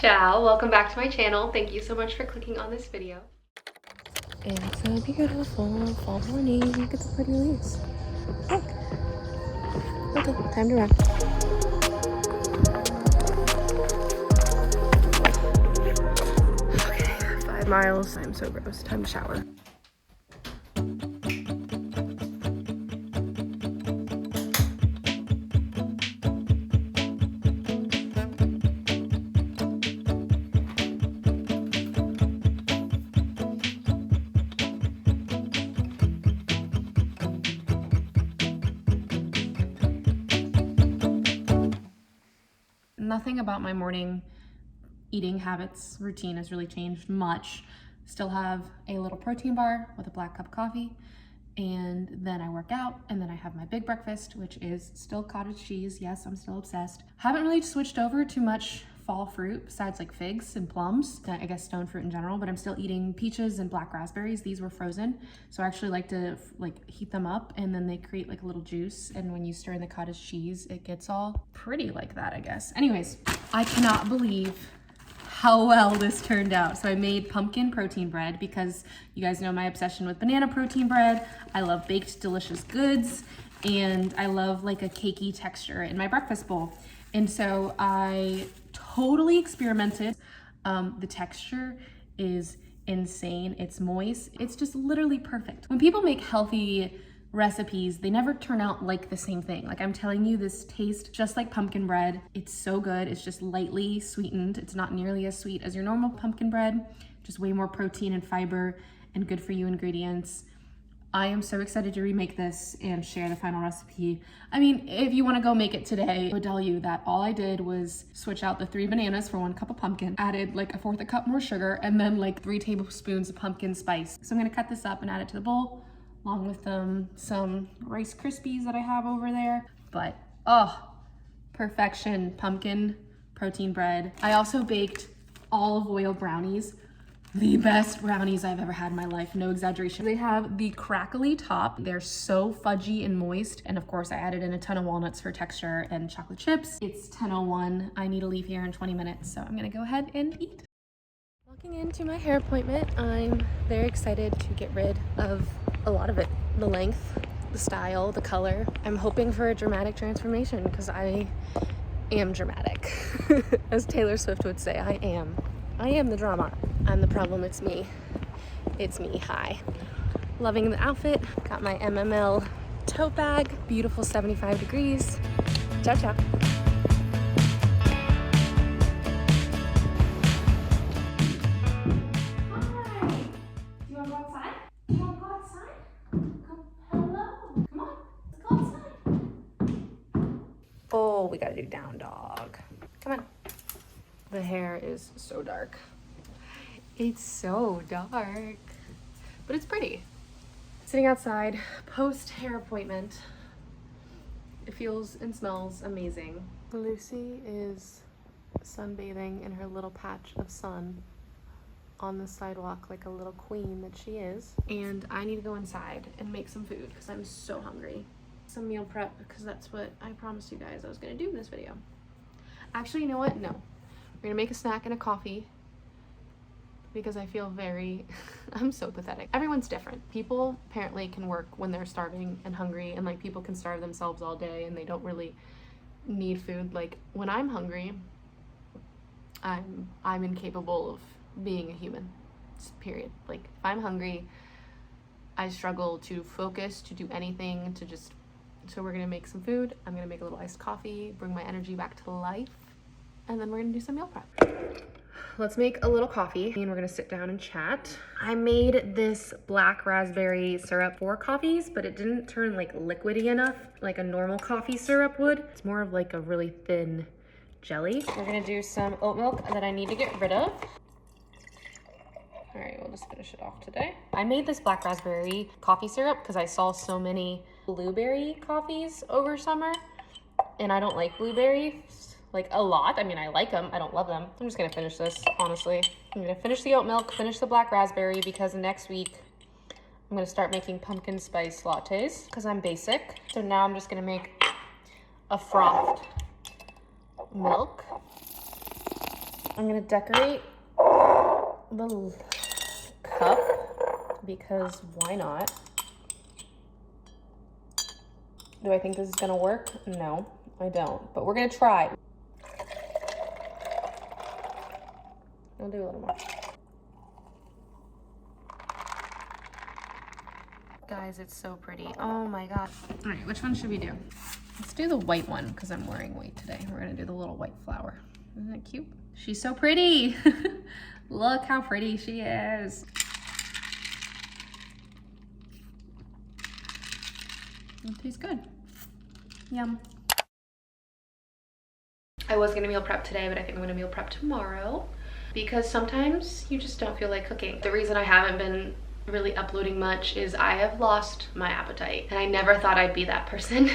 Ciao, welcome back to my channel. Thank you so much for clicking on this video. It's a beautiful fall morning. Look at the pretty leaves. Look. Okay, time to run. Okay, 5 miles. I'm so gross. Time to shower. Nothing about my morning eating habits routine has really changed much. Still have a little protein bar with a black cup of coffee, and then I work out, and then I have my big breakfast, which is still cottage cheese. Yes, I'm still obsessed. Haven't really switched over too much fall fruit besides like figs and plums, I guess stone fruit in general, but I'm still eating peaches and black raspberries. These were frozen, so I actually like to heat them up, and then they create like a little juice, and when you stir in the cottage cheese, it gets all pretty like that, I guess. Anyways, I cannot believe how well this turned out. So I made pumpkin protein bread because you guys know my obsession with banana protein bread. I love baked delicious goods, and I love like a cakey texture in my breakfast bowl. And so I totally experimented. The texture is insane. It's moist. It's just literally perfect. When people make healthy recipes, they never turn out like the same thing. Like I'm telling you, this tastes just like pumpkin bread. It's so good. It's just lightly sweetened. It's not nearly as sweet as your normal pumpkin bread, just way more protein and fiber and good for you ingredients. I am so excited to remake this and share the final recipe. I mean, if you want to go make it today, I would tell you that all I did was switch out the 3 bananas for 1 cup of pumpkin, added like 1/4 cup more sugar, and then like 3 tablespoons of pumpkin spice. So I'm gonna cut this up and add it to the bowl, along with some Rice Krispies that I have over there. But, oh, perfection, pumpkin protein bread. I also baked olive oil brownies. The best brownies I've ever had in my life, no exaggeration. They have the crackly top. They're so fudgy and moist. And of course I added in a ton of walnuts for texture and chocolate chips. It's 10:01. I need to leave here in 20 minutes, so I'm gonna go ahead and eat. Walking into my hair appointment, I'm very excited to get rid of a lot of it. The length, the style, the color. I'm hoping for a dramatic transformation because I am dramatic. As Taylor Swift would say, I am the drama. I'm the problem, it's me. It's me, hi. Loving the outfit. Got my MML tote bag, beautiful 75 degrees. Ciao, ciao. Oh, we gotta do down dog. Come on. The hair is so dark. It's so dark, but it's pretty. Sitting outside, post hair appointment. It feels and smells amazing. Lucy is sunbathing in her little patch of sun on the sidewalk like a little queen that she is. And I need to go inside and make some food because I'm so hungry. Some meal prep because that's what I promised you guys I was gonna do in this video. Actually, you know what? No. We're gonna make a snack and a coffee because I feel very, I'm so pathetic. Everyone's different. People apparently can work when they're starving and hungry, and like people can starve themselves all day and they don't really need food. Like when I'm hungry, I'm incapable of being a human, period. Like if I'm hungry, I struggle to focus, to do anything, to just, so we're gonna make some food. I'm gonna make a little iced coffee, bring my energy back to life, and then we're gonna do some meal prep. Let's make a little coffee and we're gonna sit down and chat. I made this black raspberry syrup for coffees, but it didn't turn like liquidy enough like a normal coffee syrup would. It's more of like a really thin jelly. We're gonna do some oat milk that I need to get rid of. All right, we'll just finish it off today. I made this black raspberry coffee syrup because I saw so many blueberry coffees over summer, and I don't like blueberries like a lot. I mean, I like them, I don't love them. I'm just gonna finish this, honestly. I'm gonna finish the oat milk, finish the black raspberry, because next week I'm gonna start making pumpkin spice lattes because I'm basic. So now I'm just gonna make a frothed milk. I'm gonna decorate the cup because why not? Do I think this is gonna work? No, I don't, but we're gonna try. I'll do a little more. Guys, it's so pretty. Oh my god. All right, which one should we do? Let's do the white one because I'm wearing white today. We're gonna do the little white flower. Isn't it cute? She's so pretty. Look how pretty she is. It tastes good. Yum. I was gonna meal prep today, but I think I'm gonna meal prep tomorrow because sometimes you just don't feel like cooking. The reason I haven't been really uploading much is I have lost my appetite, and I never thought I'd be that person.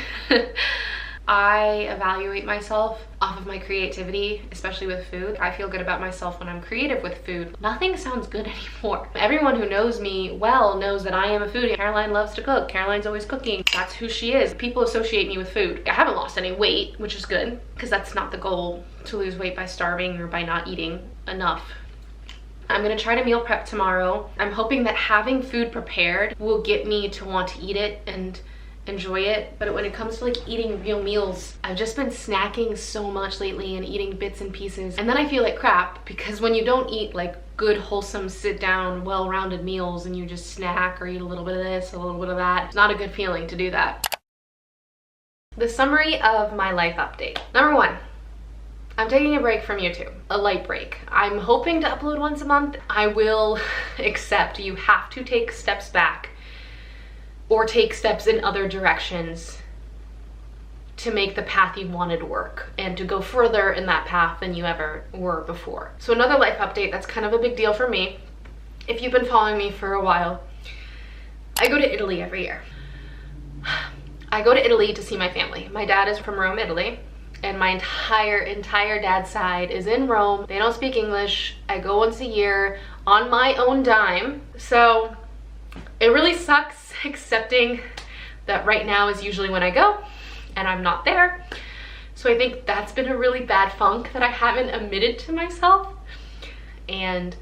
I evaluate myself off of my creativity, especially with food. I feel good about myself when I'm creative with food. Nothing sounds good anymore. Everyone who knows me well knows that I am a foodie. Caroline loves to cook. Caroline's always cooking. That's who she is. People associate me with food. I haven't lost any weight, which is good, because that's not the goal, to lose weight by starving or by not eating enough. I'm gonna try to meal prep tomorrow. I'm hoping that having food prepared will get me to want to eat it and enjoy it. But when it comes to like eating real meals, I've just been snacking so much lately and eating bits and pieces, and then I feel like crap, because when you don't eat like good, wholesome, sit down, well-rounded meals and you just snack or eat a little bit of this, a little bit of that, it's not a good feeling to do that. The summary of my life update. Number 1, I'm taking a break from YouTube, a light break. I'm hoping to upload once a month. I will accept you have to take steps back or take steps in other directions to make the path you wanted work and to go further in that path than you ever were before. So another life update that's kind of a big deal for me. If you've been following me for a while, I go to Italy every year. I go to Italy to see my family. My dad is from Rome, Italy, and my entire dad's side is in Rome. They don't speak English. I go once a year on my own dime. So it really sucks accepting that right now is usually when I go and I'm not there. So I think that's been a really bad funk that I haven't admitted to myself. And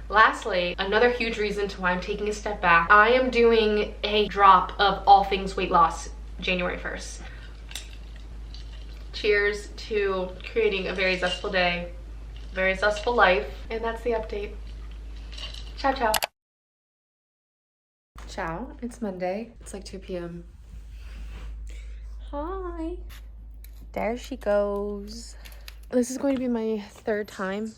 lastly, another huge reason to why I'm taking a step back, I am doing a drop of all things weight loss January 1st. Cheers to creating a very zestful day, very zestful life, and that's the update. Ciao, ciao. Ciao, it's Monday. It's like 2 p.m. Hi. There she goes. This is going to be my 3rd time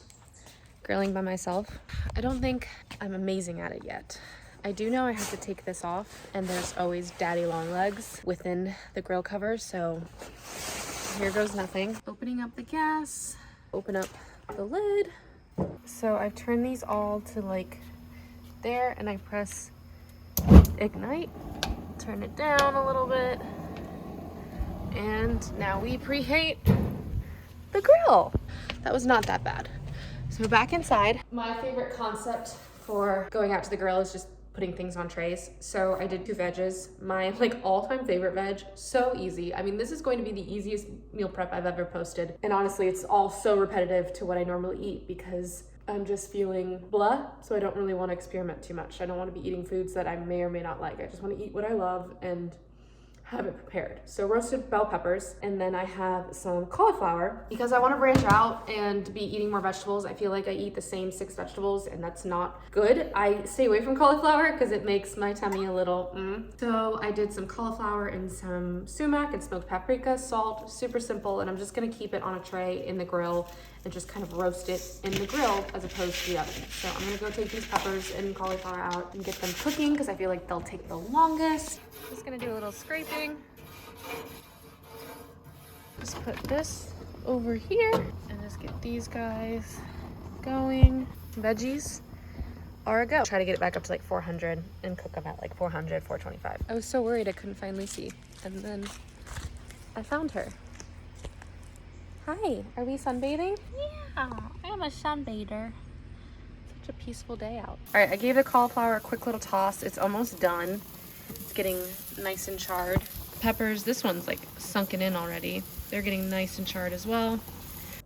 grilling by myself. I don't think I'm amazing at it yet. I do know I have to take this off, and there's always daddy long legs within the grill cover, so here goes nothing. Opening up the gas, open up the lid. So I've turned these all to like there, and I press ignite, turn it down a little bit, and now we preheat the grill. That was not that bad. So back inside. My favorite concept for going out to the grill is just putting things on trays. So I did 2 veggies, my like all-time favorite veg. So easy. I mean, this is going to be the easiest meal prep I've ever posted. And honestly, it's all so repetitive to what I normally eat because I'm just feeling blah. So I don't really want to experiment too much. I don't want to be eating foods that I may or may not like. I just want to eat what I love and have it prepared. So roasted bell peppers, and then I have some cauliflower because I want to branch out and be eating more vegetables. I feel like I eat the same 6 vegetables and that's not good. I stay away from cauliflower because it makes my tummy a little So I did some cauliflower and some sumac and smoked paprika, salt, super simple, and I'm just gonna keep it on a tray in the grill and just kind of roast it in the grill as opposed to the oven. So I'm gonna go take these peppers and cauliflower out and get them cooking because I feel like they'll take the longest. Just gonna do a little scraping. Just put this over here and just get these guys going. Veggies are a go. Try to get it back up to like 400 and cook them at like 400, 425. I was so worried I couldn't find Lucy, and then I found her. Hi, are we sunbathing? Yeah, I'm a sunbather. Such a peaceful day out. All right, I gave the cauliflower a quick little toss. It's almost done. It's getting nice and charred. Peppers, this one's like sunken in already. They're getting nice and charred as well.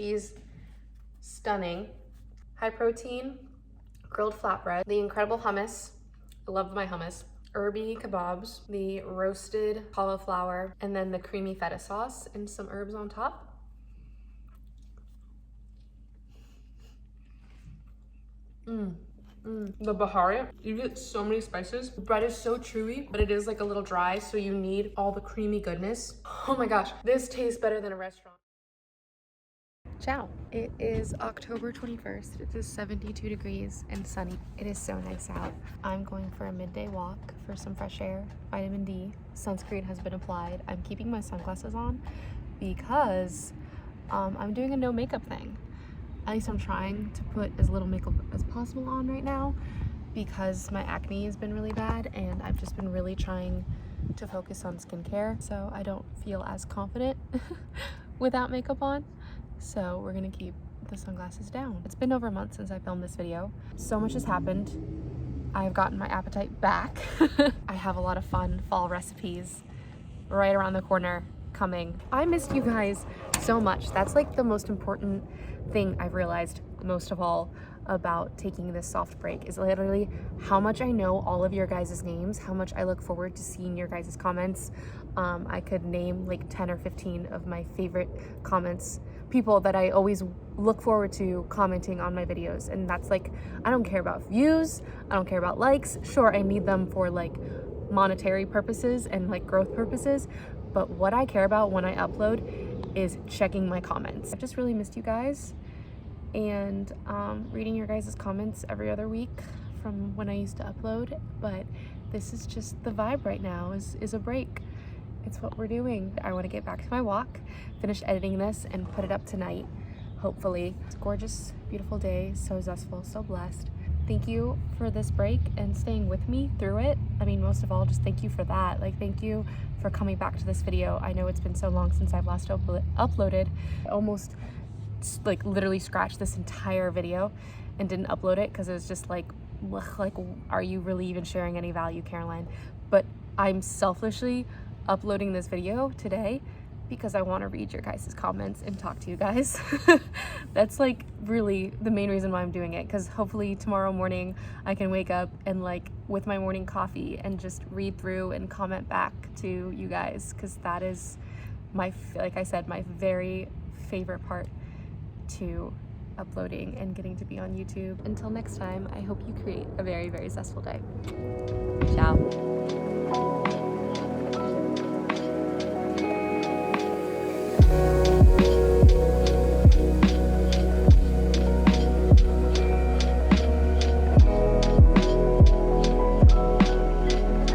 She's stunning. High protein, grilled flatbread, the incredible hummus. I love my hummus. Herby kebabs, the roasted cauliflower, and then the creamy feta sauce and some herbs on top. The bahari, you get so many spices. The bread is so chewy, but it is like a little dry, so you need all the creamy goodness. Oh my gosh, this tastes better than a restaurant. Ciao. It is October 21st. It is 72 degrees and sunny. It is so nice out. I'm going for a midday walk for some fresh air, vitamin D. Sunscreen has been applied. I'm keeping my sunglasses on because I'm doing a no makeup thing. At least I'm trying to put as little makeup as possible on right now because my acne has been really bad and I've just been really trying to focus on skincare, so I don't feel as confident without makeup on. So we're gonna keep the sunglasses down. It's been over a month since I filmed this video. So much has happened. I've gotten my appetite back. I have a lot of fun fall recipes right around the corner coming. I missed you guys so much. That's like the most important thing I've realized most of all about taking this soft break is literally how much I know all of your guys' names, how much I look forward to seeing your guys' comments. I could name like 10 or 15 of my favorite comments, people that I always look forward to commenting on my videos. And that's like, I don't care about views, I don't care about likes. Sure, I need them for like monetary purposes and like growth purposes, but what I care about when I upload is checking my comments. I've just really missed you guys and reading your guys' comments every other week from when I used to upload, but this is just the vibe right now, is a break. It's what we're doing. I want to get back to my walk, finish editing this, and put it up tonight, hopefully. It's a gorgeous, beautiful day, so zestful, so blessed. Thank you for this break and staying with me through it. I mean, most of all, just thank you for that. Like, thank you for coming back to this video. I know it's been so long since I've last uploaded. I almost like literally scratched this entire video and didn't upload it because it was just like, are you really even sharing any value, Caroline? But I'm selfishly uploading this video today because I want to read your guys' comments and talk to you guys. That's like really the main reason why I'm doing it, because hopefully tomorrow morning I can wake up and like with my morning coffee and just read through and comment back to you guys, because that is my, like I said, my very favorite part to uploading and getting to be on YouTube. Until next time, I hope you create a very, very zestful day. Ciao.